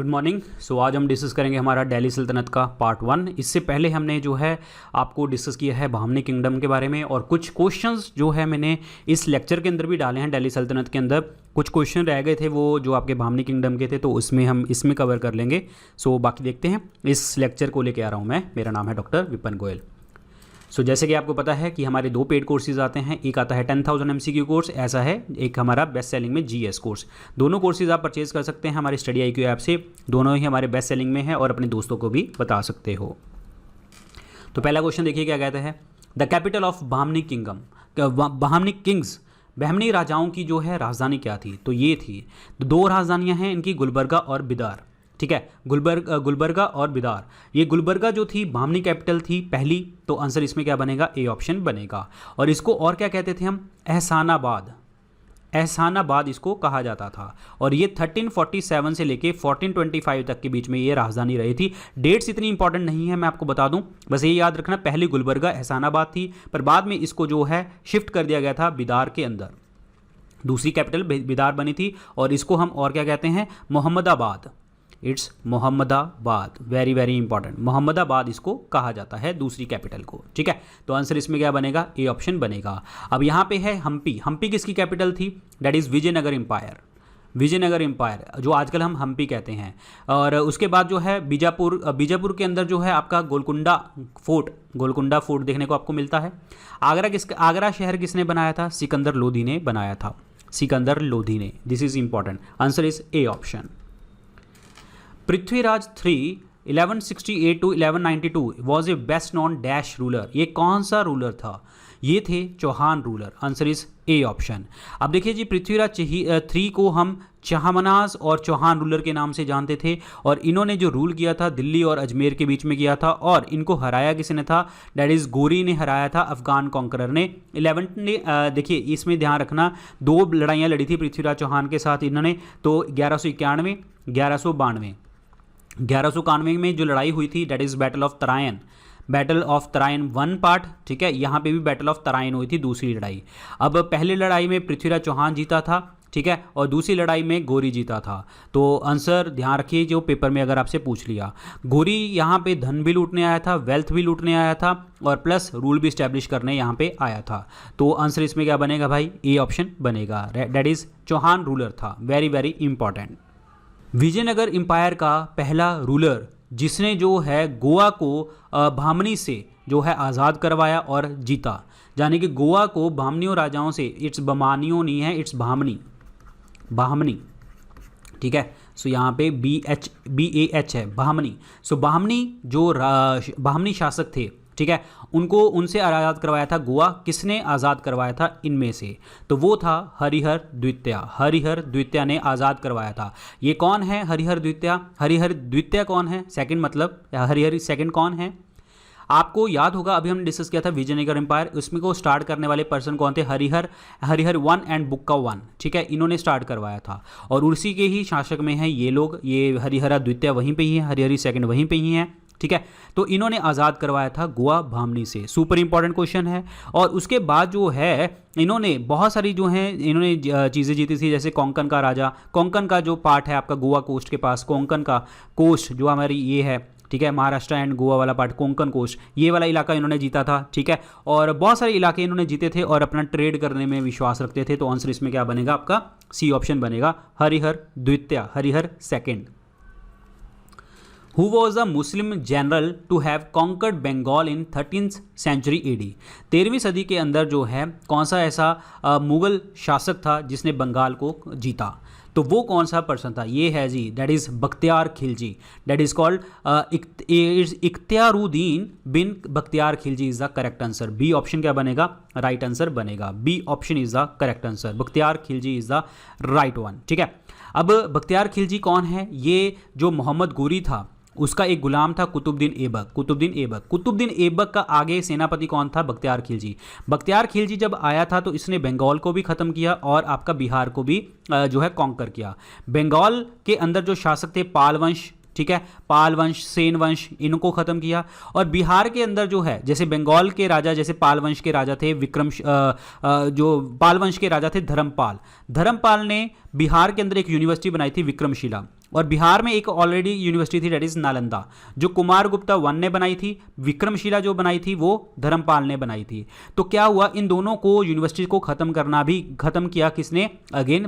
Good morning. आज हम discuss करेंगे हमारा दिल्ली सल्तनत का पार्ट 1। इससे पहले हमने जो है आपको डिस्कस किया है बहामनी किंगडम के बारे में, और कुछ क्वेश्चंस जो है मैंने इस लेक्चर के अंदर भी डाले हैं। दिल्ली सल्तनत के अंदर कुछ क्वेश्चन रह गए थे वो जो आपके बहामनी किंगडम के थे, तो उसमें हम इसमें कवर कर लेंगे। बाकी देखते हैं। इस लेक्चर को लेके आ रहा हूँ मैं। मेरा नाम है डॉक्टर विपिन गोयल। जैसे कि आपको पता है कि हमारे दो पेड कोर्सेज आते हैं। एक आता है 10,000 MCQ कोर्स, ऐसा है। एक हमारा बेस्ट सेलिंग में GS कोर्स। दोनों कोर्सेज आप परचेज कर सकते हैं हमारे स्टडी IQ ऐप से। दोनों ही हमारे बेस्ट सेलिंग में है और अपने दोस्तों को भी बता सकते हो। तो पहला क्वेश्चन देखिए क्या कहता है। The capital of Bahmani kingdom, Bahmani kings, Bahmani राजाओं की जो है राजधानी क्या थी? तो ये थी, दो राजधानियां हैं इनकी, गुलबर्गा और बिदार। ठीक है, गुलबर्गा और बिदार। ये गुलबर्गा जो थी बहामनी कैपिटल थी पहली, तो आंसर इसमें क्या बनेगा? ए ऑप्शन बनेगा। और इसको और क्या कहते थे हम? एहसानाबाद। एहसानाबाद इसको कहा जाता था। और ये 1347 से लेके 1425 तक के बीच में ये राजधानी रही थी। डेट्स इतनी इंपॉर्टेंट नहीं है, मैं आपको बता दूं, बस ये याद रखना। पहले गुलबर्गा एहसानाबाद थी, पर बाद में इसको जो है शिफ्ट कर दिया गया था बिदार के अंदर। दूसरी कैपिटल बिदार बनी थी, और इसको हम और क्या कहते हैं? Mohammadabad. It's Mohammadabad, very very important. Mohammadabad इसको कहा जाता है दूसरी कैपिटल को। ठीक है, तो आंसर इसमें क्या बनेगा? ए ऑप्शन बनेगा। अब यहाँ पे है हम्पी। हम्पी किसकी कैपिटल थी? That is Vijayanagara empire. Vijayanagara empire, जो आजकल हम हम्पी कहते हैं। और उसके बाद जो है बीजापुर। बीजापुर के अंदर जो है आपका गोलकुंडा फोर्ट। गोलकुंडा फोर्ट देखने को आपको मिलता है। आगरा शहर किसने बनाया था? सिकंदर लोधी ने बनाया था। सिकंदर लोधी ने। This is important. Answer is A option. Prithviraj 3 1168 to 1192 was a best non dash ruler. ये कौन सा रूलर था? ये थे Chauhan ruler. Answer is A option. अब देखिए जी, पृथ्वीराज 3 को हम चाहमनाज और चौहान रूलर के नाम से जानते थे। और इन्होंने जो रूल किया था दिल्ली और अजमेर के बीच में किया था। और इनको हराया किसने था? डैट इज गोरी ने हराया था, अफगान कॉन्करर ने। 11 ने देखिए इसमें ध्यान रखना, दो लड़ाइयाँ लड़ी थी पृथ्वीराज चौहान के साथ इन्होंने। तो 1191, 1192। 1191 में जो लड़ाई हुई थी that is battle of Tarain. Battle of Tarain 1 part. ठीक है, यहाँ पे भी बैटल ऑफ तराइन हुई थी, दूसरी लड़ाई। अब पहली लड़ाई में पृथ्वीराज चौहान जीता था, ठीक है, और दूसरी लड़ाई में गोरी जीता था। तो आंसर ध्यान रखिए, जो पेपर में अगर आपसे पूछ लिया, गोरी यहाँ पे धन भी लूटने आया था, वेल्थ भी लूटने आया था, और प्लस रूल भी स्टैब्लिश करने यहाँ पे आया था। तो आंसर इसमें क्या बनेगा भाई? ए ऑप्शन बनेगा। डेट इज चौहान रूलर था। Very very important. Vijayanagara empire का पहला रूलर जिसने जो है गोवा को बहामनी से जो है आज़ाद करवाया और जीता, यानी कि गोवा को बहामनियों राजाओं से, इट्स बमानियों नहीं है, इट्स बहामनी, बहामनी। ठीक है, यहाँ पे BAH है, बहामनी। बहामनी जो बहामनी शासक थे, ठीक है, उनसे आज़ाद करवाया था गोवा। किसने आज़ाद करवाया था इनमें से? तो वो था हरिहर द्वितीय। हरिहर द्वितीय ने आज़ाद करवाया था। ये कौन है हरिहर द्वितीय? हरिहर द्वितीय कौन है? सेकंड, मतलब हरिहर सेकंड कौन है? आपको याद होगा, अभी हमने डिस्कस किया था विजयनगर एम्पायर, उसमें को स्टार्ट करने वाले पर्सन कौन थे? हरिहर 1 एंड बुक्का 1। ठीक है, इन्होंने स्टार्ट करवाया था, और उसी के ही शासक में हैं ये लोग। ये हरिहर द्वितीय वहीं पे ही है, हरिहर सेकंड वहीं पे ही है। ठीक है, तो इन्होंने आज़ाद करवाया था गोवा बहामनी से। सुपर इंपॉर्टेंट क्वेश्चन है। और उसके बाद जो है इन्होंने बहुत सारी जो हैं इन्होंने चीज़ें जीती थी, जैसे कोंकण का राजा। कोंकण का जो पार्ट है आपका गोवा कोस्ट के पास, कोंकण का कोस्ट जो हमारी ये है, ठीक है, महाराष्ट्र एंड गोवा वाला पार्ट, कोंकण कोस्ट, ये वाला इलाका इन्होंने जीता था। ठीक है, और बहुत सारे इलाके इन्होंने जीते थे और अपना ट्रेड करने में विश्वास रखते थे। तो आंसर इसमें क्या बनेगा आपका? सी ऑप्शन बनेगा, हरिहर द्वितीय, Harihar second. Who was a Muslim general to have conquered Bengal in 13th century AD? 13वीं सदी के अंदर जो है कौन सा ऐसा मुगल शासक था जिसने बंगाल को जीता? तो वो कौन सा पर्सन था? ये है जी, that is Bakhtiyar Khilji. That is called Ikhtiyaruddin bin Bakhtiyar Khilji is the correct answer. B option क्या बनेगा? राइट आंसर बनेगा। B option is the correct answer. Bakhtiyar Khilji is the right one. ठीक है, अब बख्तियार खिलजी कौन है? ये जो मोहम्मद गोरी था उसका एक गुलाम था कुतुबुद्दीन ऐबक। कुतुबुद्दीन ऐबक, कुतुबुद्दीन ऐबक का आगे सेनापति कौन था? बख्तियार खिलजी। बख्तियार खिलजी जब आया था तो इसने बंगाल को भी ख़त्म किया और आपका बिहार को भी जो है कॉन्कर किया। बंगाल के अंदर जो शासक थे पाल वंश, ठीक है, पाल वंश, सेन वंश, इनको खत्म किया। और बिहार के अंदर जो है, जैसे बंगाल के राजा, जैसे पाल वंश के राजा थे जो पाल वंश के राजा थे धर्मपाल ने बिहार के अंदर एक यूनिवर्सिटी बनाई थी विक्रमशिला। और बिहार में एक ऑलरेडी यूनिवर्सिटी थी, डेट इज नालंदा, जो कुमारगुप्ता वन ने बनाई थी। विक्रमशिला जो बनाई थी वो धर्मपाल ने बनाई थी। तो क्या हुआ, इन दोनों को यूनिवर्सिटी को खत्म किया किसने? अगेन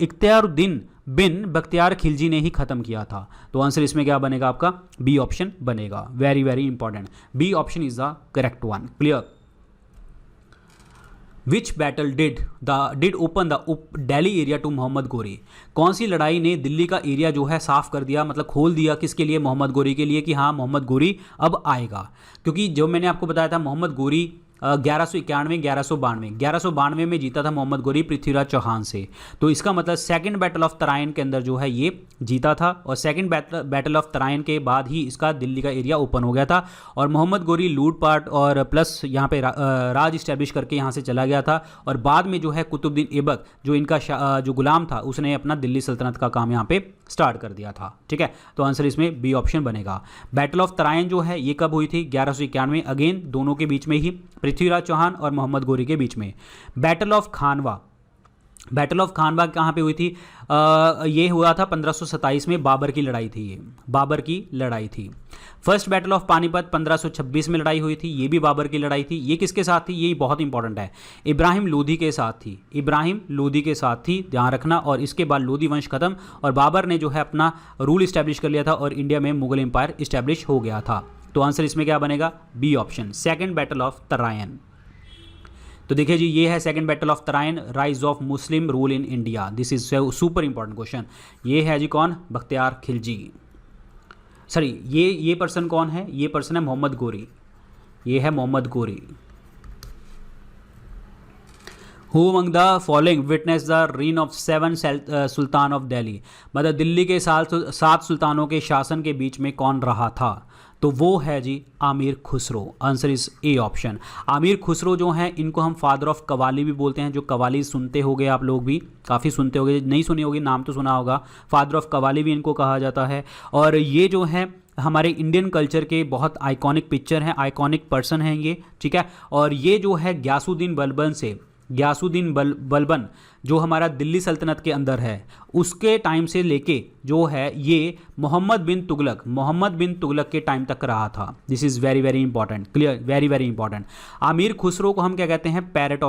इख्तियारुद्दीन बिन बख्तियार खिलजी ने ही खत्म किया था। तो आंसर इसमें क्या बनेगा आपका? बी ऑप्शन बनेगा। Very very important, B option is the correct one. Clear? Which battle did open the Delhi area to Muhammad Ghori? कौन सी लड़ाई ने दिल्ली का एरिया जो है साफ कर दिया, मतलब खोल दिया, किसके लिए? मोहम्मद गोरी के लिए, कि हाँ मोहम्मद गोरी अब आएगा। क्योंकि जो मैंने आपको बताया था, मोहम्मद गोरी 1192 में जीता था मोहम्मद गोरी पृथ्वीराज चौहान से। तो इसका मतलब सेकंड बैटल ऑफ तराइन के अंदर जो है ये जीता था, और सेकंड बैटल ऑफ तराइन के बाद ही इसका दिल्ली का एरिया ओपन हो गया था। और मोहम्मद गोरी लूटपाट और प्लस यहाँ पे राज इस्टेब्लिश करके यहाँ से चला गया था। और बाद में जो है कुतुबुद्दीन ऐबक, जो इनका जो गुलाम था, उसने अपना दिल्ली सल्तनत का काम यहाँ पे स्टार्ट कर दिया था। ठीक है, तो आंसर इसमें बी ऑप्शन बनेगा। बैटल ऑफ तराइन जो है ये कब हुई थी? 1191, अगेन दोनों के बीच में ही, पृथ्वीराज चौहान और मोहम्मद गोरी के बीच में। बैटल ऑफ खानवा कहाँ पे हुई थी? ये हुआ था 1527 में, बाबर की लड़ाई थी, ये बाबर की लड़ाई थी। फर्स्ट बैटल ऑफ पानीपत 1526 में लड़ाई हुई थी, ये भी बाबर की लड़ाई थी। ये किसके साथ थी? ये बहुत इंपॉर्टेंट है, इब्राहिम लोदी के साथ थी, ध्यान रखना। और इसके बाद लोदी वंश खत्म और बाबर ने जो है अपना रूल इस्टेब्लिश कर लिया था और इंडिया में मुगल एम्पायर इस्टेब्लिश हो गया था। तो आंसर इसमें क्या बनेगा? B option, second battle of Tarain. तो देखिए जी, ये है second battle of Tarain, rise of Muslim rule in India. This is super important question. ये है जी कौन? बख्तियार खिलजी। सॉरी, ये पर्सन कौन है? ये पर्सन है मोहम्मद गोरी। ये है Muhammad Ghori. Who among the following witness the reign of 7 sultan of Delhi? मतलब दिल्ली के 7 सुल्तानों के शासन के बीच में कौन रहा था? तो वो है जी Amir Khusro. Answer is A option. Amir Khusro जो हैं, इनको हम फादर ऑफ कवाली भी बोलते हैं। जो कवाली सुनते होगे आप लोग भी, काफ़ी सुनते होगे, नहीं सुनी होगी, नाम तो सुना होगा। फादर ऑफ कवाली भी इनको कहा जाता है। और ये जो है हमारे इंडियन कल्चर के बहुत आइकॉनिक पिक्चर हैं, आइकॉनिक पर्सन हैं ये। ठीक है, और ये जो है गयासुद्दीन बलबन जो हमारा दिल्ली सल्तनत के अंदर है, उसके टाइम से लेके जो है ये मोहम्मद बिन तुगलक के टाइम तक रहा था। This is very very important. Clear? Very very important. Aamir Khusro को हम क्या कहते हैं? पैरेट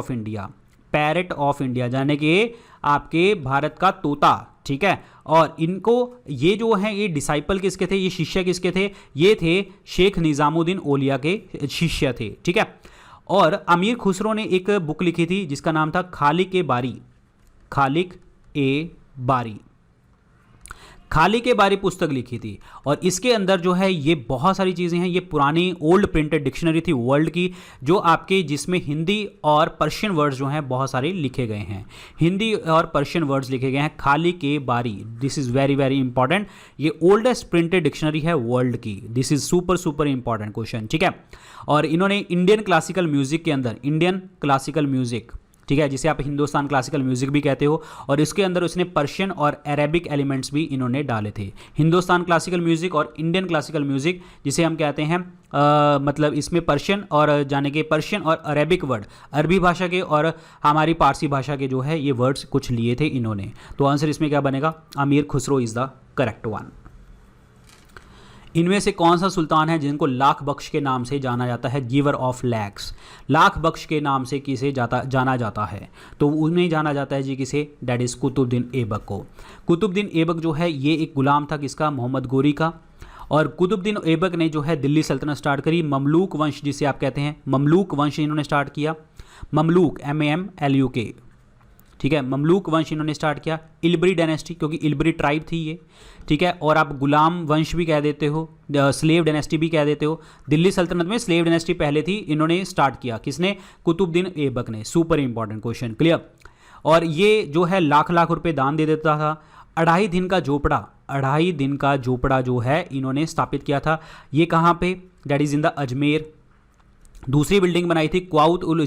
ऑफ इंडिया, यानी कि आपके भारत का तोता। ठीक है, और इनको ये जो है, ये डिसाइपल किसके थे? ये शिष्य किसके थे? ये थे शेख निज़ामुद्दीन औलिया के शिष्य थे। ठीक है, और आमिर खुसरो ने एक बुक लिखी थी जिसका नाम था खालिक ए बारी पुस्तक लिखी थी। और इसके अंदर जो है ये बहुत सारी चीज़ें हैं। ये पुरानी ओल्ड प्रिंटेड डिक्शनरी थी वर्ल्ड की, जो आपके जिसमें हिंदी और पर्शियन वर्ड्स जो हैं बहुत सारे लिखे गए हैं। खालिक ए बारी, this is very very important. ये ओल्डेस्ट प्रिंटेड डिक्शनरी है वर्ल्ड की। This is super super important question. ठीक है, और इन्होंने इंडियन क्लासिकल म्यूज़िक के अंदर, ठीक है, जिसे आप हिंदुस्तान क्लासिकल म्यूजिक भी कहते हो, और इसके अंदर उसने पर्शियन और अरेबिक एलिमेंट्स भी इन्होंने डाले थे। हिंदुस्तान क्लासिकल म्यूजिक और इंडियन क्लासिकल म्यूजिक जिसे हम कहते हैं, मतलब इसमें पर्शियन और अरेबिक वर्ड, अरबी भाषा के और हमारी पारसी भाषा के जो है ये वर्ड्स कुछ लिए थे इन्होंने। तो आंसर इसमें क्या बनेगा? Aamir Khusro is the correct one. इनमें से कौन सा सुल्तान है जिनको लाख बख्श के नाम से जाना जाता है? गिवर ऑफ लैक्स, लाख बख्श के नाम से किसे जाना जाता है? तो उन्हें जाना जाता है जी किसे? डैट इज़ कुतुबुद्दीन ऐबक को। कुतुबुद्दीन ऐबक जो है ये एक गुलाम था किसका? मोहम्मद गोरी का। और कुतुबुद्दीन ऐबक ने जो है दिल्ली सल्तनत स्टार्ट करी। ममलूक वंश जिसे आप कहते हैं, ममलूक वंश इन्होंने स्टार्ट किया। ममलूक MAMLUK, ठीक है, ममलूक वंश इन्होंने स्टार्ट किया। इलबरी डायनेस्टी, क्योंकि इलबरी ट्राइब थी ये। ठीक है, और आप गुलाम वंश भी कह देते हो, स्लेव डायनेस्टी भी कह देते हो। दिल्ली सल्तनत में स्लेव डायनेस्टी पहले थी, इन्होंने स्टार्ट किया किसने? कुतुबुद्दीन ऐबक ने। Super important question. क्लियर? और ये जो है लाख लाख रुपए दान दे देता था। 2.5 दिन का झोपड़ा जो है इन्होंने स्थापित किया था। ये कहाँ पे? That is in the Ajmer. दूसरी बिल्डिंग बनाई थी क्वाउत उल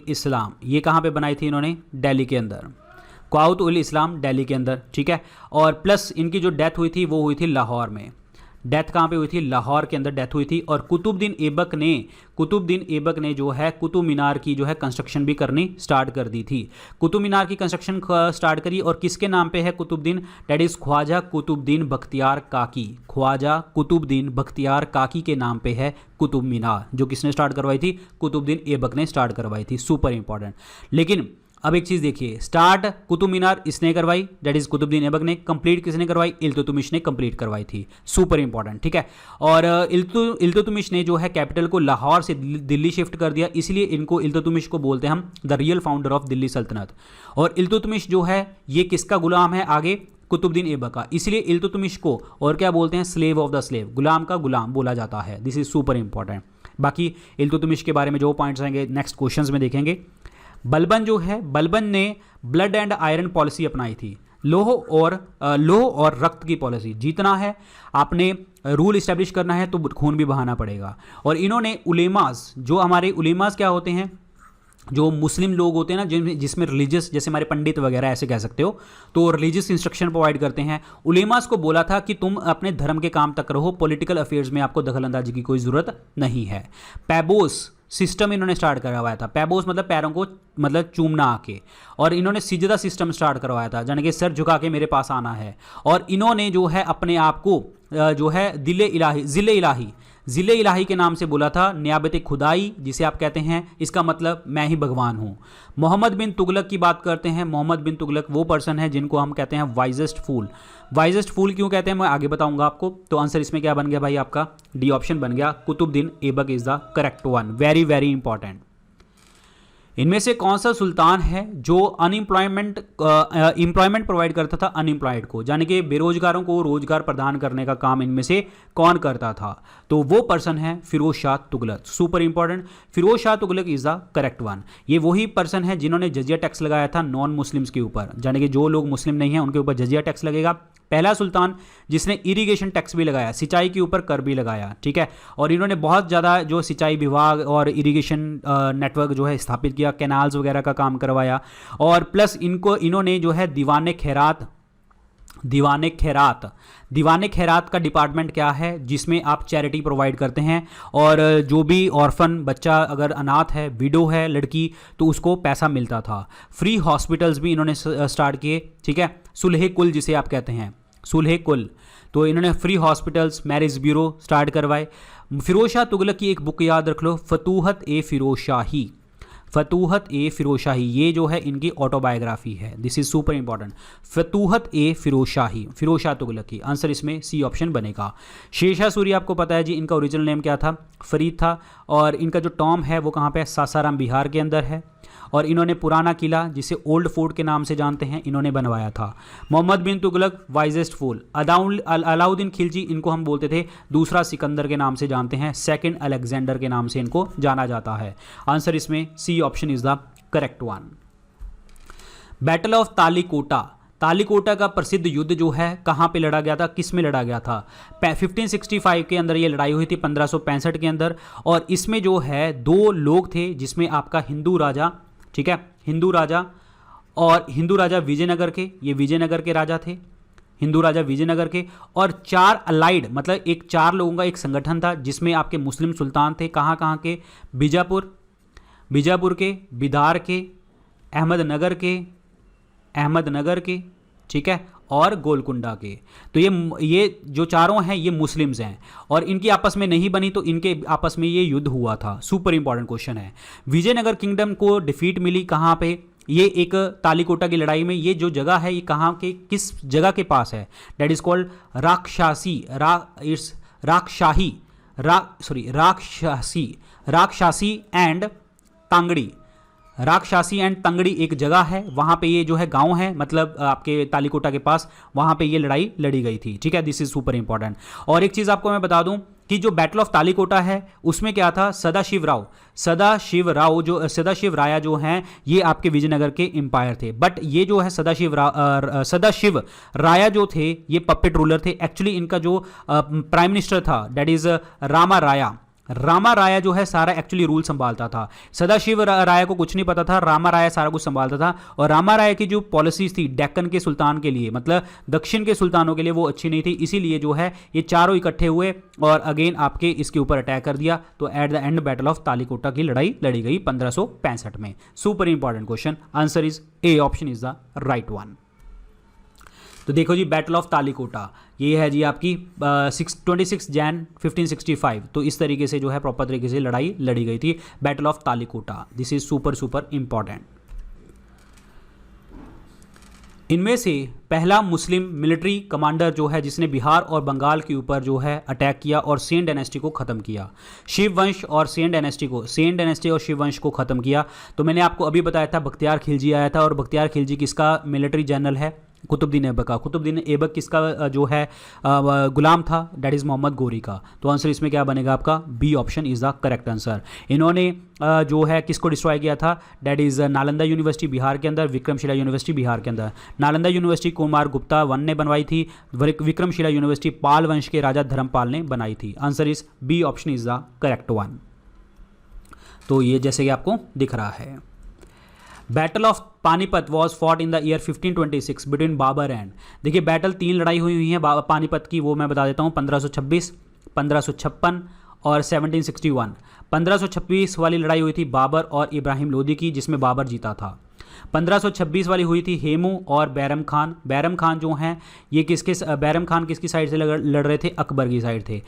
इस्लाम, ये कहाँ पे बनाई थी इन्होंने? दिल्ली के अंदर। क्वाउत उल इस्लाम दिल्ली के अंदर, ठीक है। और प्लस इनकी जो डेथ हुई थी वो हुई थी लाहौर में। डेथ कहाँ पे हुई थी? लाहौर के अंदर डेथ हुई थी। और कुतुबुद्दीन ऐबक ने जो है कुतुब मीनार की जो है कंस्ट्रक्शन भी करनी स्टार्ट कर दी थी। कुतुब मीनार की कंस्ट्रक्शन स्टार्ट करी और किसके नाम पे है कुतुबुद्दीन? डेट इज ख्वाजा कुतुबुद्दीन बख्तियार काकी। ख्वाजा कुतुबुद्दीन बख्तियार काकी के नाम पे है कुतुब मीनार, जो किसने स्टार्ट करवाई थी? कुतुबुद्दीन ऐबक ने स्टार्ट करवाई थी। Super important. लेकिन अब एक चीज़ देखिए, स्टार्ट कुतुब मीनार इसने करवाई, दैट इज कुतुबुद्दीन ऐबक ने। कंप्लीट किसने करवाई? इल्तुतमिश ने कंप्लीट करवाई थी। सुपर इंपॉर्टेंट, ठीक है। और इल्तुतमिश ने जो है कैपिटल को लाहौर से दिल्ली शिफ्ट कर दिया, इसलिए इनको इल्तुतमिश को बोलते हैं हम the real founder of Delhi सल्तनत। और इल्तुतमिश जो है ये किसका गुलाम है? आगे कुतुबुद्दीन ऐबक का, इसलिए इल्तुतमिश को और क्या बोलते हैं? स्लेव ऑफ द स्लेव, गुलाम का गुलाम बोला जाता है। This is super important. बाकी इल्तुतमिश के बारे में जो पॉइंट्स आएंगे नेक्स्ट क्वेश्चंस में देखेंगे। बलबन जो है, बलबन ने ब्लड एंड आयरन पॉलिसी अपनाई थी। लोह और रक्त की पॉलिसी। जीतना है, आपने रूल इस्टेब्लिश करना है तो खून भी बहाना पड़ेगा। और इन्होंने उलेमास, जो हमारे उलेमास क्या होते हैं? जो मुस्लिम लोग होते हैं ना, जिसमें रिलीजियस, जैसे हमारे पंडित वगैरह ऐसे कह सकते हो, तो रिलीजियस इंस्ट्रक्शन प्रोवाइड करते हैं। उलेमास को बोला था कि तुम अपने धर्म के काम तक रहो, पॉलिटिकल अफेयर्स में आपको दखल अंदाजी की कोई ज़रूरत नहीं है। पैबोस सिस्टम इन्होंने स्टार्ट करवाया था। पैबोस मतलब पैरों को मतलब चूमना आके। और इन्होंने सिजदा सिस्टम स्टार्ट करवाया था, यानी कि सर झुका के मेरे पास आना है। और इन्होंने जो है अपने आप को जो है ज़िले इलाही के नाम से बोला था। नियाबत खुदाई जिसे आप कहते हैं, इसका मतलब मैं ही भगवान हूँ। मोहम्मद बिन तुगलक की बात करते हैं। मोहम्मद बिन तुगलक वो पर्सन है जिनको हम कहते हैं वाइजेस्ट फूल। वाइजेस्ट फूल क्यों कहते हैं मैं आगे बताऊंगा आपको। तो आंसर इसमें क्या बन गया भाई? आपका डी ऑप्शन बन गया। Qutubuddin Aibak is the correct one. Very very important. इनमें से कौन सा सुल्तान है जो एम्प्लॉयमेंट प्रोवाइड करता था अनएम्प्लॉयड को, यानी कि बेरोजगारों को रोजगार प्रदान करने का काम इनमें से कौन करता था? तो वो पर्सन है Firoz Shah Tughlaq. Super important. Firoz Shah Tughlaq is the correct one. ये वही पर्सन है जिन्होंने जजिया टैक्स लगाया था नॉन मुस्लिम्स के ऊपर, यानी कि जो लोग मुस्लिम नहीं हैं उनके ऊपर जजिया टैक्स लगेगा। पहला सुल्तान जिसने इरिगेशन टैक्स भी लगाया, सिंचाई के ऊपर कर भी लगाया, ठीक है। और इन्होंने बहुत ज़्यादा जो सिंचाई विभाग और इरिगेशन नेटवर्क जो है स्थापित किया, कैनाल्स वगैरह का काम करवाया। और प्लस इन्होंने जो है दीवाने खैरात का डिपार्टमेंट क्या है, जिसमें आप चैरिटी प्रोवाइड करते हैं। और जो भी ऑर्फन बच्चा अगर अनाथ है, विडो है लड़की, तो उसको पैसा मिलता था। फ्री हॉस्पिटल्स भी इन्होंने स्टार्ट किए, ठीक है। सुलह कुल जिसे आप कहते हैं, सुलह कुल, तो इन्होंने free hospitals, marriage bureau start करवाए। फिरोज शाह तुगलक की एक बुक याद रख लो, फतूहत ए फिरोज शाही। ये जो है इनकी ऑटोबायोग्राफी है। This is super important. Futuhat e Firoz Shah Tughlaq की। आंसर इसमें सी ऑप्शन बनेगा। शेरशाह सूरी आपको पता है जी, इनका ओरिजिनल नेम क्या था? फरीद था। और इनका जो टॉम है वो कहाँ पे है? सासाराम बिहार के अंदर है। और इन्होंने पुराना किला जिसे ओल्ड फोर्ट के नाम से जानते हैं इन्होंने बनवाया था। मोहम्मद बिन तुगलक वाइजेस्ट फूल। अलाउद्दीन खिलजी, इनको हम बोलते थे दूसरा सिकंदर के नाम से जानते हैं, सेकंड अलेक्जेंडर के नाम से इनको जाना जाता है। आंसर इसमें C option is the correct one. Battle of Talikota का प्रसिद्ध युद्ध जो है कहाँ पे लड़ा गया था, किस में लड़ा गया था? 1565 के अंदर ये लड़ाई हुई थी, 1565 के अंदर। और इसमें जो है दो लोग थे, जिसमें आपका हिंदू राजा, ठीक है, हिंदू राजा विजयनगर के, ये विजयनगर के राजा थे, हिंदू राजा विजयनगर के। और चार अलाइड, मतलब एक 4 लोगों का एक संगठन था, जिसमें आपके मुस्लिम सुल्तान थे। कहाँ के? बीजापुर के, बिदार के, अहमदनगर के, ठीक है, और गोलकुंडा के। तो ये जो चारों हैं ये मुस्लिम्स हैं, और इनकी आपस में नहीं बनी, तो इनके आपस में ये युद्ध हुआ था। सुपर इंपॉर्टेंट क्वेश्चन है। विजयनगर किंगडम को डिफीट मिली कहाँ पे? ये एक तालीकोटा की लड़ाई में। ये जो जगह है ये कहाँ के, किस जगह के पास है? डेट इज कॉल्ड राक्षसी एंड तांगड़ी। राक्षसी एंड तंगड़ी एक जगह है, वहाँ पे ये जो है गांव है, मतलब आपके तालीकोटा के पास, वहाँ पे ये लड़ाई लड़ी गई थी, ठीक है। This is super important. और एक चीज़ आपको मैं बता दूं कि जो बैटल ऑफ तालीकोटा है उसमें क्या था? सदाशिव राया जो हैं ये आपके विजयनगर के एम्पायर थे। बट ये जो है सदाशिव राया जो थे ये पपेट रूलर थे। एक्चुअली इनका जो प्राइम मिनिस्टर था, डेट इज रामा राया जो है सारा एक्चुअली रूल संभालता था, सदाशिव राय को कुछ नहीं पता था, रामा राया सारा कुछ संभालता था। और रामा राय की जो पॉलिसीज थी डेक्कन के सुल्तान के लिए, मतलब दक्षिण के सुल्तानों के लिए, वो अच्छी नहीं थी, इसीलिए जो है ये चारों इकट्ठे हुए और अगेन आपके इसके ऊपर अटैक कर दिया। तो at the end battle of Talikota की लड़ाई लड़ी गई 1565 में। Super important question, answer is A option is the right one. तो देखो जी, बैटल ऑफ तालीकोटा ये है जी आपकी 26 जैन 1565। तो इस तरीके से जो है प्रॉपर तरीके से लड़ाई लड़ी गई थी, battle of Talikota. This is super important. इनमें से पहला मुस्लिम मिलिट्री कमांडर जो है जिसने बिहार और बंगाल के ऊपर जो है अटैक किया और सेन डायनेस्टी को ख़त्म किया, शिव वंश और सेन डायनेस्टी और शिव वंश को ख़त्म किया। तो मैंने आपको अभी बताया था बख्तियार खिलजी आया था, और बख्तियार खिलजी किसका मिलिट्री जनरल है? कुतुबुद्दीन ऐबक का। कुतुबुद्दीन ऐबक किसका जो है गुलाम था? डैट इज़ मोहम्मद गोरी का। तो आंसर इसमें क्या बनेगा आपका? B option is the correct answer. इन्होंने जो है किसको डिस्ट्रॉय किया था? That is Nalanda university Bihar के अंदर, विक्रमशिला यूनिवर्सिटी बिहार के अंदर। नालंदा यूनिवर्सिटी कुमार गुप्ता वन ने बनवाई थी, विक्रमशिला यूनिवर्सिटी पाल वंश के राजा धर्मपाल ने बनाई थी। Answer is B option is the correct one. तो ये जैसे कि आपको दिख रहा है, battle of Panipat was fought in the year 1526 between Babur and, देखिए बैटल 3 लड़ाई हुई है पानीपत की, वो मैं बता देता हूँ, 1526, 1556 और 1761। 1526 वाली लड़ाई हुई थी बाबर और इब्राहिम लोदी की, जिसमें बाबर जीता था। 1526 वाली हुई थी हेमू और बैरम खान। बैरम खान जो हैं ये बैरम खान किसकी साइड से लड़ रहे थे? अकबर की साइड थे।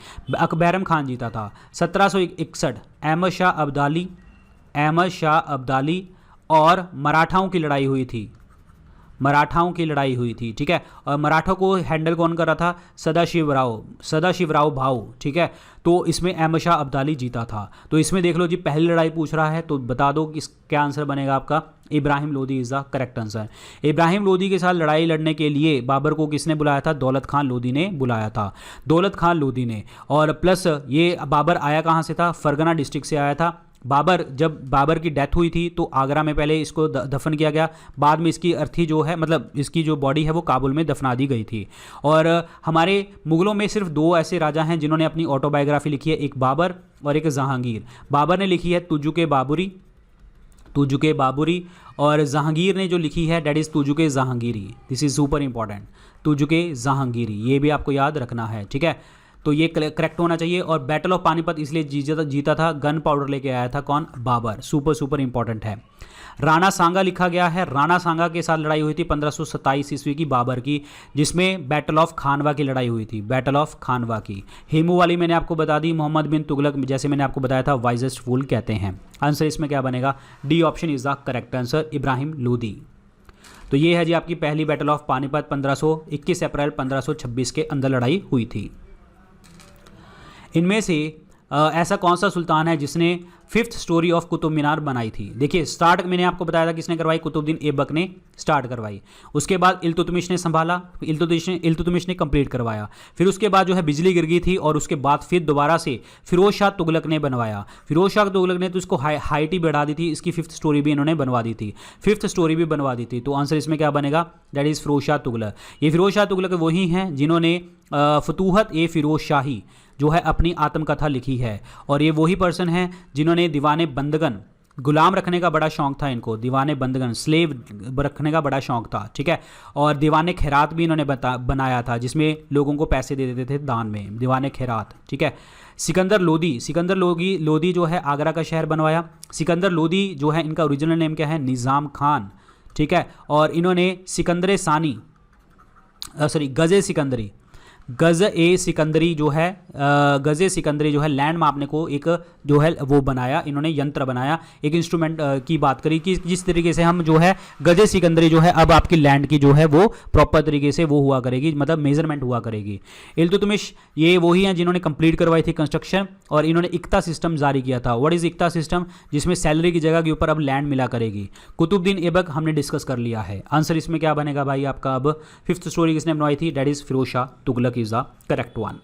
बैरम खान जीता था। 1761 अहमद शाह अब्दाली और मराठाओं की लड़ाई हुई थी, ठीक है। और मराठों को हैंडल कौन कर रहा था? सदाशिवराव भाऊ, ठीक है। तो इसमें अहमद शाह अब्दाली जीता था। तो इसमें देख लो जी, पहली लड़ाई पूछ रहा है, तो बता दो कि क्या आंसर बनेगा आपका? Ibrahim Lodi is the correct answer. Ibrahim Lodi के साथ लड़ाई लड़ने के लिए बाबर को किसने बुलाया था? दौलत खान लोदी ने बुलाया था, और प्लस ये बाबर आया कहाँ से था? फरगना डिस्ट्रिक्ट से आया था। जब बाबर की डेथ हुई थी तो आगरा में पहले इसको दफन किया गया, बाद में इसकी अर्थी जो है, मतलब इसकी जो बॉडी है वो काबुल में दफना दी गई थी। और हमारे मुगलों में सिर्फ 2 ऐसे राजा हैं जिन्होंने अपनी ऑटोबायोग्राफी लिखी है, एक बाबर और एक जहांगीर। बाबर ने लिखी है तुजुके बाबुरी, और जहांगीर ने जो लिखी है that is Tuzuke Jahangiri. This is super important, Tuzuke Jahangiri, ये भी आपको याद रखना है, ठीक है। तो ये करेक्ट होना चाहिए। और बैटल ऑफ पानीपत इसलिए जीता था, गन पाउडर लेके आया था कौन? बाबर। सुपर इंपॉर्टेंट है। राणा सांगा लिखा गया है, राणा सांगा के साथ लड़ाई हुई थी 1527 ईस्वी की बाबर की, जिसमें बैटल ऑफ खानवा की लड़ाई हुई थी, बैटल ऑफ खानवा की। हेमू वाली मैंने आपको बता दी, मोहम्मद बिन तुगलक जैसे मैंने आपको बताया था वाइजेस्ट फूल कहते हैं। आंसर इसमें क्या बनेगा? D option is the correct answer, Ibrahim Lodi. तो ये है जी आपकी पहली बैटल ऑफ पानीपत, 21 अप्रैल 1526 के अंदर लड़ाई हुई थी। इनमें से ऐसा कौन सा सुल्तान है जिसने 5th story of Qutub Minar बनाई थी? देखिए स्टार्ट मैंने आपको बताया था किसने करवाई? कुतुबुद्दीन ऐबक ने स्टार्ट करवाई। उसके बाद इल्तुतमिश ने संभाला, इल्तुतमिश ने कंप्लीट करवाया। फिर उसके बाद जो है बिजली गिर गई थी, और उसके बाद फिर दोबारा से फिरोज शाह तुगलक ने बनवाया। फिरोज शाह तुगलक ने तो इसको हाइट ही बढ़ा दी थी, इसकी 5th स्टोरी भी इन्होंने बनवा दी थी, 5th स्टोरी भी बनवा दी थी। तो आंसर इसमें क्या बनेगा? That is Firoz Shah Tughlaq. ये फिरोज शाह तुगलक वही हैं जिन्होंने फतूहत ए फिरोज शाही जो है अपनी आत्मकथा लिखी है, और ये वही पर्सन हैं जिन्होंने दीवाने बंदगन, गुलाम रखने का बड़ा शौक था इनको, दीवाने बंदगन स्लेव रखने का बड़ा शौक था, ठीक है। और दीवाने खैरात भी इन्होंने बनाया था, जिसमें लोगों को पैसे दे देते थे दान में, दीवाने खैरात, ठीक है। सिकंदर लोदी जो है आगरा का शहर बनवाया। सिकंदर लोदी जो है इनका ओरिजिनल नेम क्या है? निज़ाम खान, ठीक है। और इन्होंने गज़-ए सिकंदरी जो है लैंड मापने को एक जो है वो बनाया, इन्होंने यंत्र बनाया, एक इंस्ट्रूमेंट की बात करी कि जिस तरीके से हम जो है गज़-ए सिकंदरी जो है अब आपकी लैंड की जो है वो प्रॉपर तरीके से वो हुआ करेगी, मतलब मेजरमेंट हुआ करेगी। इल्तुतमिश ये वही हैं जिन्होंने कंप्लीट करवाई थी कंस्ट्रक्शन, और इन्होंने इक्ता सिस्टम जारी किया था। What is iqta system? जिसमें सैलरी की जगह के ऊपर अब लैंड मिला करेगी। कुतुबुद्दीन ऐबक हमने डिस्कस कर लिया है। आंसर इसमें क्या बनेगा भाई आपका? अब 5th स्टोरी किसने बनवाई थी? That is Firoz Shah Tughlaq is the correct one.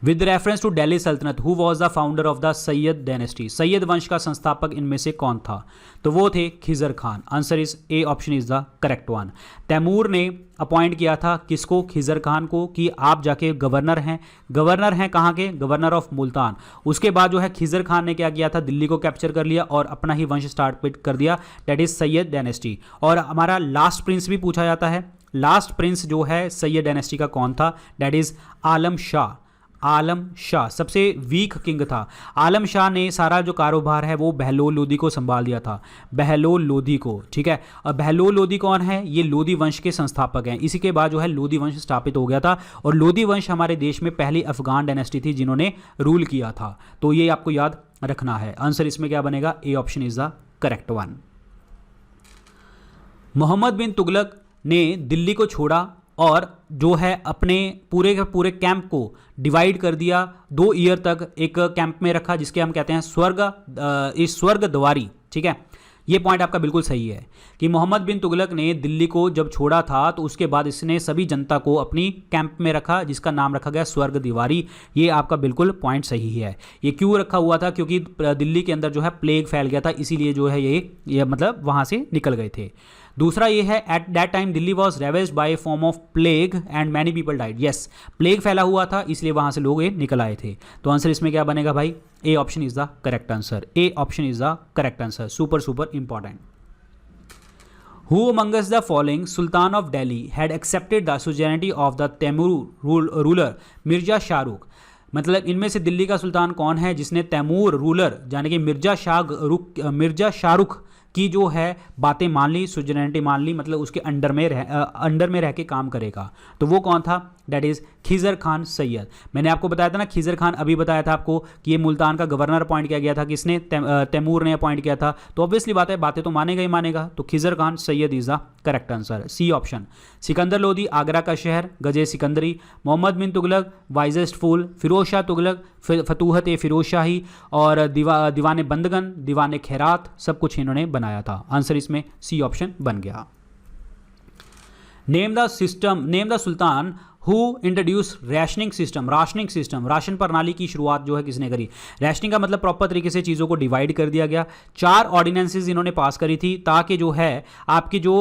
With reference to Delhi Sultanate who was the founder of the Sayyid dynasty, Sayyid वंश का संस्थापक इनमें से कौन था? तो वो थे Khizr Khan. Answer is A option is the correct one. Timur ने अपॉइंट किया था किसको? खिजर खान को, कि आप जाके गवर्नर हैं कहाँ के? Governor of Multan. उसके बाद जो है खिजर खान ने क्या किया था? दिल्ली को कैप्चर कर लिया और अपना ही वंश स्टार्ट कर दिया, दैट इज सैयद डायनेस्टी। और हमारा लास्ट प्रिंस भी पूछा जाता है, लास्ट प्रिंस जो है सैयद डायनेस्टी का कौन था? दैट इज आलम शाह। आलम शाह सबसे वीक किंग था। आलम शाह ने सारा जो कारोबार है वो बहलोल लोदी को संभाल दिया था, बहलोल लोदी को, ठीक है। और बहलोल लोदी कौन है? ये लोदी वंश के संस्थापक हैं। इसी के बाद जो है लोदी वंश स्थापित हो गया था और लोदी वंश हमारे देश में पहली अफगान डायनेस्टी थी जिन्होंने रूल किया था। तो ये आपको याद रखना है। आंसर इसमें क्या बनेगा? A option is the correct one. Mohammad bin Tughlaq ने दिल्ली को छोड़ा और जो है अपने पूरे के पूरे कैंप को डिवाइड कर दिया, 2 ईयर तक एक कैंप में रखा जिसके हम कहते हैं स्वर्ग द्वारी, ठीक है। ये पॉइंट आपका बिल्कुल सही है कि मोहम्मद बिन तुगलक ने दिल्ली को जब छोड़ा था तो उसके बाद इसने सभी जनता को अपनी कैंप में रखा जिसका नाम रखा गया स्वर्ग दीवारी। ये आपका बिल्कुल पॉइंट सही है। ये क्यों रखा हुआ था? क्योंकि दिल्ली के अंदर जो है प्लेग फैल गया था, इसीलिए जो है ये मतलब वहाँ से निकल गए थे। दूसरा ये है at that time Delhi was ravaged by a form of plague and many people died. Yes, plague फैला हुआ था इसलिए वहां से लोग ये निकल आए थे। तो आंसर इसमें क्या बनेगा भाई? A option is the correct answer. A option is the correct answer. Super important. Who amongst the following sultan of Delhi had accepted the suzerainty of the Timur ruler Mirza Shahrukh. मतलब इनमें से दिल्ली का सुल्तान कौन है जिसने तैमूर रूलर यानी कि मिर्जा शाहरुख की जो है बातें मान ली, सुजैनिटी मान ली, मतलब उसके अंडर में रह के काम करेगा। तो वो कौन था? That is Khizr Khan Sayyid. मैंने आपको बताया था ना, खिजर खान अभी बताया था आपको कि ये मुल्तान का गवर्नर अपॉइंट किया गया था, किसने? तैमूर ने अपॉइंट किया था। तो ऑब्वियसली बात है, बातें तो मानेगा ही मानेगा। तो Khizr Khan Sayyid is the correct answer. C option. Sikandar Lodi Agra का शहर, गजे सिकंदरी, मोहम्मद बिन तुगलक वाइजेस्ट फूल, फिरोज शाह तुगलक फतूहत ए फिरोज शाही और दीवाने बंदगन, दीवाने खैरात, सब कुछ इन्होंने बनाया था। आंसर इसमें सी ऑप्शन बन गया। Name the sultan who introduce rationing system. Ration प्रणाली की शुरुआत जो है किसने करी? राशनिंग का मतलब प्रॉपर तरीके से चीज़ों को डिवाइड कर दिया गया। 4 ऑर्डिनेंसेस इन्होंने पास करी थी ताकि जो है आपकी जो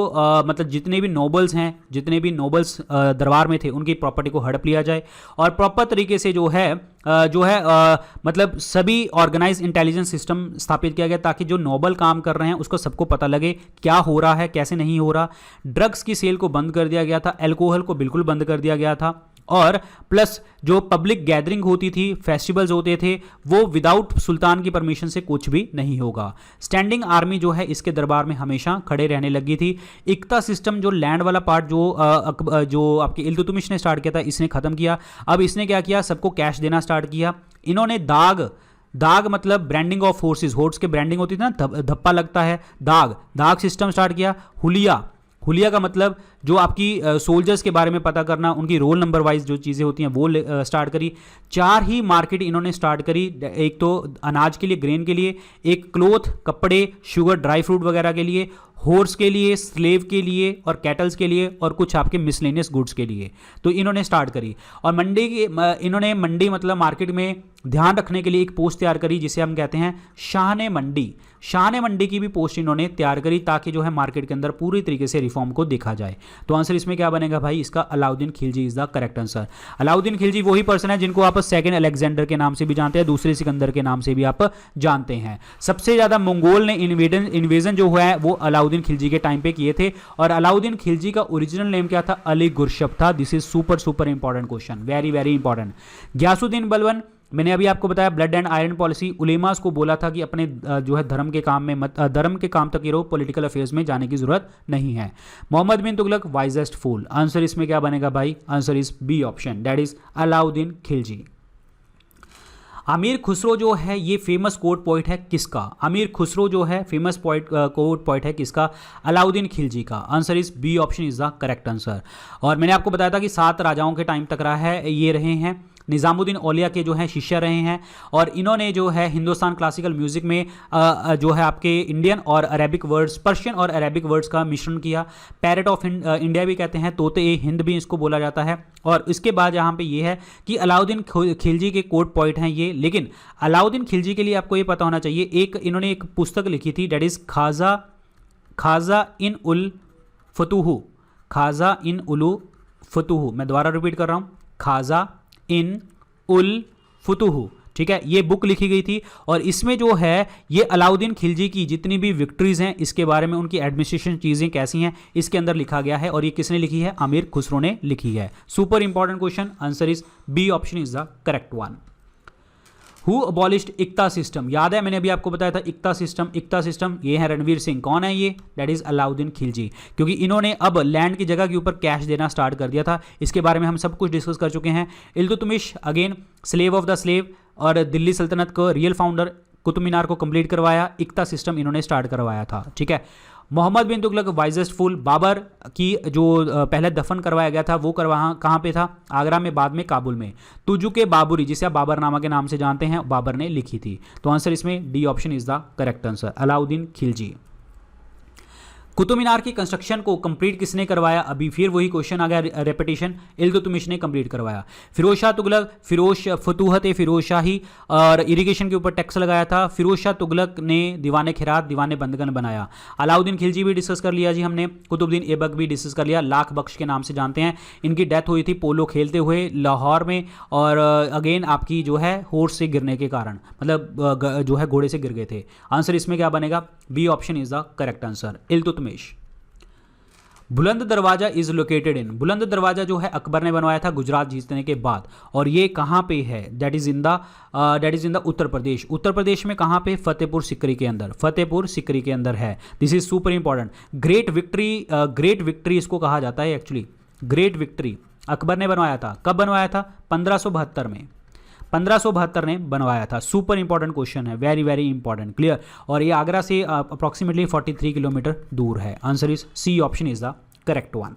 मतलब जितने भी नोबल्स दरबार में थे उनकी प्रॉपर्टी को हड़प लिया जाए और प्रॉपर तरीके से जो है मतलब सभी ऑर्गेनाइज इंटेलिजेंस सिस्टम स्थापित किया गया ताकि जो नोबल काम कर रहे हैं उसको सबको पता लगे क्या हो रहा है, कैसे नहीं हो रहा। ड्रग्स की सेल को बंद कर दिया गया था, अल्कोहल को बिल्कुल बंद कर दिया गया था और प्लस जो पब्लिक गैदरिंग होती थी, फेस्टिवल्स होते थे, वो विदाउट सुल्तान की परमिशन से कुछ भी नहीं होगा। स्टैंडिंग आर्मी जो है इसके दरबार में हमेशा खड़े रहने लगी थी। इक्ता सिस्टम जो लैंड वाला पार्ट जो आपके इल्तुतमिश ने स्टार्ट किया था, इसने खत्म किया। अब इसने क्या किया? सबको कैश देना स्टार्ट किया। इन्होंने दाग मतलब ब्रांडिंग ऑफ फोर्सेस, होर्स के ब्रांडिंग होती थी ना, धप्पा लगता है, दाग सिस्टम स्टार्ट किया। हुलिया का मतलब जो आपकी सोल्जर्स के बारे में पता करना, उनकी रोल नंबर वाइज जो चीज़ें होती हैं वो स्टार्ट करी। 4 ही मार्केट इन्होंने स्टार्ट करी, एक तो अनाज के लिए, ग्रेन के लिए, एक क्लोथ कपड़े, शुगर, ड्राई फ्रूट वगैरह के लिए, हॉर्स के लिए, स्लेव के लिए और कैटल्स के लिए और कुछ आपके मिसलेनियस गुड्स के लिए। तो इन्होंने स्टार्ट करी और इन्होंने मंडी मतलब मार्केट में ध्यान रखने के लिए एक पोस्ट तैयार करी जिसे हम कहते हैं शान मंडी की भी पोस्ट इन्होंने तैयार करी ताकि जो है मार्केट के अंदर पूरी तरीके से रिफॉर्म को देखा जाए। तो आंसर इसमें क्या बनेगा भाई? इसका Alauddin Khilji is the correct answer. Alauddin Khilji वही पर्सन है जिनको आप सेकंड अलेक्जेंडर के नाम से भी जानते हैं, दूसरे सिकंदर के नाम से भी आप जानते हैं। सबसे ज्यादा मंगोल ने इन्वेजन जो हुआ है वो अलाउद्दीन खिलजी के टाइम पे किए थे और अलाउद्दीन खिलजी का ओरिजिनल नेम क्या था? अली गुरशब था। This is super important question, very important. Ghiyasuddin Balban, मैंने अभी आपको बताया ब्लड एंड आयरन पॉलिसी, उलेमास को बोला था कि अपने जो है धर्म के काम तक ही रहो, पॉलिटिकल अफेयर्स में जाने की जरूरत नहीं है। Muhammad bin Tughlaq wisest fool. Answer इसमें क्या बनेगा भाई? Answer is B option, that is Alauddin Khilji. Amir Khusro जो है ये फेमस कोर्ट पोइट है किसका? अमीर खुसरो जो है फेमस कोर्ट पोइट है किसका? अलाउद्दीन खिलजी का। Answer is B option is the correct answer. और मैंने आपको बताया था कि 7 राजाओं के टाइम तक रहा है, ये रहे हैं निज़ामुद्दीन औलिया के जो हैं शिष्य रहे हैं और इन्होंने जो है हिंदुस्तान क्लासिकल म्यूज़िक में जो है आपके इंडियन और अरेबिक वर्ड्स, पर्शियन और अरेबिक वर्ड्स का मिश्रण किया। पैरेट ऑफ इंडिया भी कहते हैं, तोते ए हिंद भी इसको बोला जाता है। और इसके बाद यहाँ पे ये है कि अलाउद्दीन खिलजी के कोड पॉइंट हैं ये, लेकिन अलाउद्दीन खिलजी के लिए आपको ये पता होना चाहिए, इन्होंने एक पुस्तक लिखी थी, डेट इज़ खाजा इन उल फतूहू, खाजा इन उलू फतूहू। मैं दोबारा रिपीट कर रहा हूँ, खाजा इन उल फतूहू, ठीक है। ये बुक लिखी गई थी और इसमें जो है ये अलाउद्दीन खिलजी की जितनी भी विक्ट्रीज हैं इसके बारे में, उनकी एडमिनिस्ट्रेशन चीज़ें कैसी हैं इसके अंदर लिखा गया है। और ये किसने लिखी है? अमीर खुसरो ने लिखी है। Super important question, answer is B option is the correct one. Who abolished iqta system? याद है मैंने अभी आपको बताया था इक्ता सिस्टम ये है रणवीर सिंह। कौन है ये? दैट इज अलाउद्दीन खिलजी, क्योंकि इन्होंने अब लैंड की जगह के ऊपर कैश देना स्टार्ट कर दिया था। इसके बारे में हम सब कुछ डिस्कस कर चुके हैं। Iltutmish again slave of the slave और दिल्ली सल्तनत को रियल फाउंडर, कुतुब मीनार को कंप्लीट करवाया, इक्ता सिस्टम इन्होंने स्टार्ट करवाया था, ठीक है। मोहम्मद बिन तुगलक वाइजेस्ट फूल, बाबर की जो पहले दफन करवाया गया था वो कहाँ पे था? आगरा में, बाद में काबुल में। तुजुके बाबुरी, जिसे आप बाबरनामा के नाम से जानते हैं, बाबर ने लिखी थी। तो आंसर इसमें D option is the correct answer, Alauddin Khilji. Qutub Minar की कंस्ट्रक्शन को कंप्लीट किसने करवाया? अभी फिर वही क्वेश्चन आ गया, रेपिटेशन, इल्तुतमिश ने कंप्लीट करवाया। फिरोज शाह तुगलक, फतूहत फिरोज शाही और इरिगेशन के ऊपर टैक्स लगाया था। फिरोज शाह तुगलक ने दीवाने खिरात, दीवाने बंदगन बनाया। अलाउद्दीन खिलजी भी डिस्कस कर लिया जी हमने, कुतुबुद्दीन ऐबक भी डिस्कस कर लिया, लाख बख्श के नाम से जानते हैं। इनकी डेथ हुई थी पोलो खेलते हुए लाहौर में, और अगेन आपकी जो है हॉर्स से गिरने के कारण, मतलब जो है घोड़े से गिर गए थे। आंसर इसमें क्या बनेगा? B option is the correct answer, Iltutmish. Buland Darwaza is located in, बुलंद दरवाजा जो है अकबर ने बनवाया था गुजरात जीतने के बाद, और ये कहाँ पे है? That is in the Uttar Pradesh. Uttar Pradesh में कहाँ पे? फतेहपुर सिकरी के अंदर, फतेहपुर सिकरी के अंदर है। This is super important. Great victory इसको कहा जाता है एक्चुअली। ग्रेट विक्ट्री अकबर ने बनवाया था, कब बनवाया था? 1572 में, 1572 ने बनवाया था। सुपर इंपॉर्टेंट क्वेश्चन है, वेरी वेरी इंपॉर्टेंट, क्लियर। और ये आगरा से अप्रॉक्सीमेटली 43 किलोमीटर दूर है। Answer is C option is the correct one.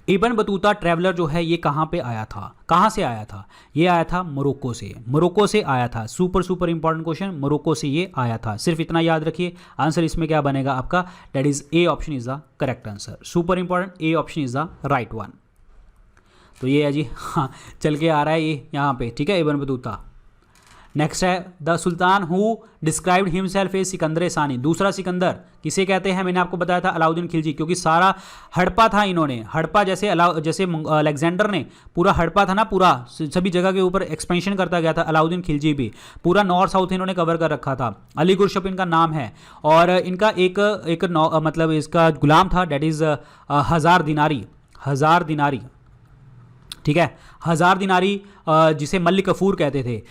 Ibn Battuta traveller जो है ये कहाँ पे आया था? कहाँ से आया था? ये आया था मोरक्को से, मोरक्को से आया था। सुपर इंपॉर्टेंट क्वेश्चन, मोरक्को से ये आया था, सिर्फ इतना याद रखिए। आंसर इसमें क्या बनेगा आपका? That is A option is the correct answer, super important, A option is the right one. तो ये है जी, हाँ चल के आ रहा है ये यहाँ पे, ठीक है, इब्न बतूता। नेक्स्ट है the sultan who described himself ए सिकंदर सानी। दूसरा सिकंदर किसे कहते हैं? मैंने आपको बताया था अलाउद्दीन खिलजी, क्योंकि सारा हड़प्पा था इन्होंने, हड़प्पा जैसे अलेक्जेंडर ने पूरा हड़प्पा था ना, पूरा सभी जगह के ऊपर एक्सपेंशन करता गया था। अलाउद्दीन खिलजी भी पूरा नॉर्थ साउथ इन्होंने कवर कर रखा था। अली गुरशप इनका नाम है, और इनका एक मतलब इसका गुलाम था, डेट इज हजार दिनारी, ठीक है, हजार दिनारी, जिसे मलिक कफूर कहते थे,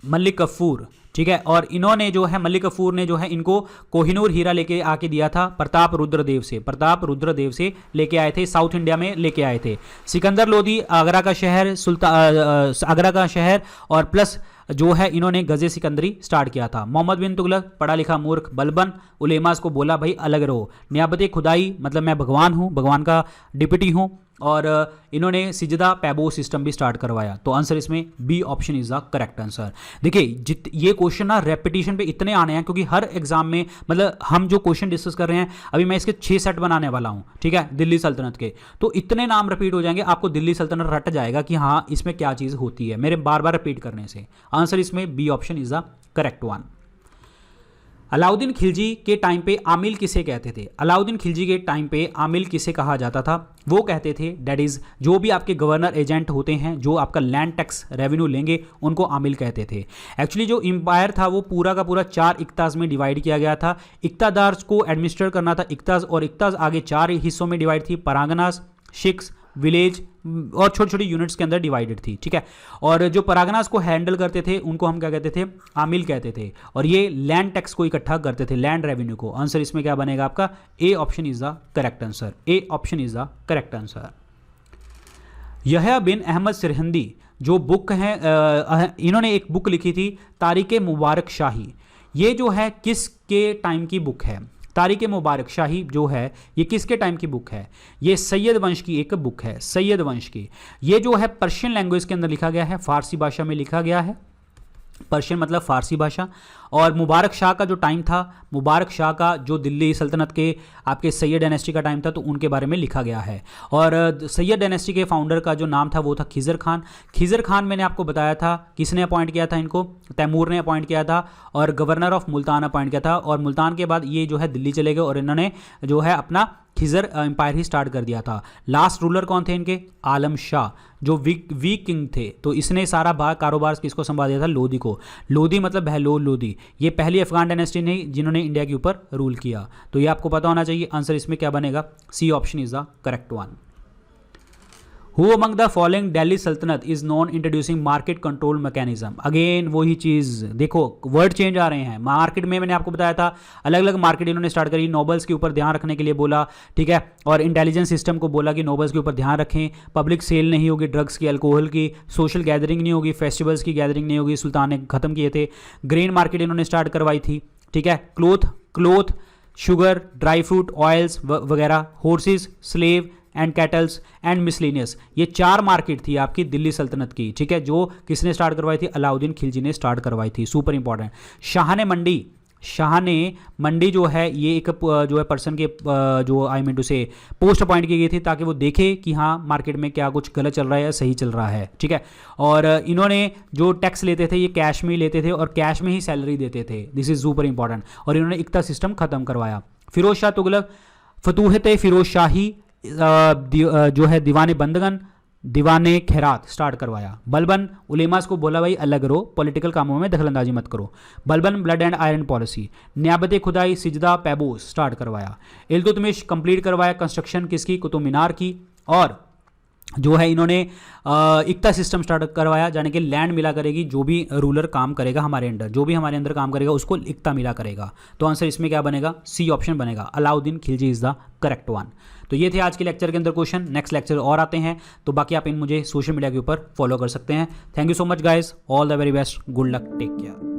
मलिक कफूर, ठीक है। और इन्होंने जो है मलिक कफूर ने जो है इनको कोहिनूर हीरा लेके आके दिया था प्रताप रुद्रदेव से लेके आए थे, साउथ इंडिया में लेके आए थे। सिकंदर लोधी आगरा का शहर और प्लस जो है इन्होंने गज़े सिकंदरी स्टार्ट किया था। मोहम्मद बिन तुगलक पढ़ा लिखा मूर्ख बलबन, उलेमास को बोला भाई अलग रहो। नियाबत खुदाई, मतलब मैं भगवान हूँ, भगवान का डिप्टी हूँ। और इन्होंने सिजदा पैबो सिस्टम भी स्टार्ट करवाया। तो आंसर इसमें B option is the correct answer. देखिए ये क्वेश्चन ना रेपिटेशन पे इतने आने हैं, क्योंकि हर एग्जाम में, मतलब हम जो क्वेश्चन डिस्कस कर रहे हैं अभी मैं इसके 6 सेट बनाने वाला हूँ, ठीक है, दिल्ली सल्तनत के। तो इतने नाम रिपीट हो जाएंगे, आपको दिल्ली सल्तनत रट जाएगा कि हाँ इसमें क्या चीज़ होती है, मेरे बार बार रिपीट करने से। आंसर इसमें B option is the correct one. Alauddin Khilji के टाइम पे आमिल किसे कहते थे? अलाउद्दीन खिलजी के टाइम पे आमिल किसे कहा जाता था? वो कहते थे दैट इज़ जो भी आपके गवर्नर एजेंट होते हैं, जो आपका लैंड टैक्स रेवेन्यू लेंगे, उनको आमिल कहते थे। एक्चुअली जो एम्पायर था वो पूरा का पूरा 4 इक्ताज में डिवाइड किया गया था। इक्तादार को एडमिनिस्टर करना था इक्ताज, और इक्ताज आगे 4 हिस्सों में डिवाइड थी, परागनास, शिक्स, विलेज और छोटी छोटी यूनिट्स के अंदर डिवाइडेड थी, ठीक है। और जो परागनास को हैंडल करते थे उनको हम क्या कहते थे? आमिल कहते थे। और ये लैंड टैक्स को इकट्ठा करते थे, लैंड रेवेन्यू को। आंसर इसमें क्या बनेगा आपका? A option is the correct answer, A option is the correct answer. Yahya bin Ahmad Sirhindi जो बुक है, इन्होंने एक बुक लिखी थी तारीख़ मुबारक शाही। ये जो है किसके टाइम की बुक है? तारीख मुबारक शाही जो है ये किसके टाइम की बुक है? ये सैयद वंश की एक बुक है, सैयद वंश की। ये जो है पर्शियन लैंग्वेज के अंदर लिखा गया है, फारसी भाषा में लिखा गया है। पर्शियन मतलब फारसी भाषा। और मुबारक शाह का जो टाइम था, मुबारक शाह का जो दिल्ली सल्तनत के आपके सैयद डायनेस्टी का टाइम था, तो उनके बारे में लिखा गया है। और सैयद डायनेस्टी के फाउंडर का जो नाम था वो था खिज़र खान। खिज़र खान मैंने आपको बताया था किसने अपॉइंट किया था इनको? तैमूर ने अपॉइंट किया था और गवर्नर ऑफ मुल्तान अपॉइंट किया था। और मुल्तान के बाद ये जो है दिल्ली चले गए और इन्होंने जो है अपना खिज़र एम्पायर ही स्टार्ट कर दिया था। लास्ट रूलर कौन थे इनके? आलम शाह, जो वीक किंग थे। तो इसने सारा कारोबार किसको संभाल दिया था? लोधी को। लोधी मतलब बहलोल लोधी। ये पहली अफगान डायनेस्टी नहीं जिन्होंने इंडिया के ऊपर रूल किया। तो ये आपको पता होना चाहिए। आंसर इसमें क्या बनेगा? C option is the correct one. Who among the following Delhi Sultanate is known introducing market control mechanism? Again वही चीज़, देखो वर्ड चेंज आ रहे हैं। मार्केट में मैंने आपको बताया था अलग अलग मार्केट इन्होंने स्टार्ट करी। नोबल्स के ऊपर ध्यान रखने के लिए बोला, ठीक है, और इंटेलिजेंस सिस्टम को बोला कि नोबल्स के ऊपर ध्यान रखें, पब्लिक सेल नहीं होगी ड्रग्स की, अल्कोहल की, सोशल गैदरिंग नहीं होगी, फेस्टिवल्स की गैदरिंग नहीं होगी, सुल्तान ने खत्म किए थे। ग्रेन मार्केट इन्होंने स्टार्ट करवाई थी, ठीक है, cloth, sugar, dry fruit, oils वगैरह, horses, slave and cattles and miscellaneous. ये 4 मार्केट थी आपकी दिल्ली सल्तनत की, ठीक है, जो किसने स्टार्ट करवाई थी? अलाउद्दीन खिलजी ने स्टार्ट करवाई थी। Super important. शाह ने मंडी जो है ये एक जो है पर्सन के जो आई मीन टू से पोस्ट अपॉइंट की गई थी ताकि वो देखे कि हाँ मार्केट में क्या कुछ गलत चल रहा है या सही चल रहा है, ठीक है। और इन्होंने जो टैक्स लेते थे ये कैश में ही लेते थे और कैश में ही सैलरी देते थे। This is super important. और इन्होंने इक्ता सिस्टम खत्म करवाया। फिरोज शाह तुगलक, फतूहत फिरोज शाही जो है दीवाने बंदगन, दीवाने खैरात स्टार्ट करवाया। बलबन उलेमास को बोला भाई अलग रहो, पॉलिटिकल कामों में दखलंदाजी मत करो। Balban blood and iron policy. नियाबत खुदाई सिजदा पैबोस स्टार्ट करवाया। इल्तुतमिश कंप्लीट करवाया कंस्ट्रक्शन किसकी? कुतुब मीनार की। और जो है इन्होंने इक्ता सिस्टम स्टार्ट करवाया, यानी कि लैंड मिला करेगी, जो भी रूलर काम करेगा हमारे अंडर, जो भी हमारे अंदर काम करेगा उसको इक्ता मिला करेगा। तो आंसर इसमें क्या बनेगा? सी ऑप्शन बनेगा। Alauddin Khilji is the correct one. तो ये थे आज के लेक्चर के अंदर क्वेश्चन। नेक्स्ट लेक्चर और आते हैं, तो बाकी आप इन मुझे सोशल मीडिया के ऊपर फॉलो कर सकते हैं। Thank you so much guys, all the very best, good luck, take care.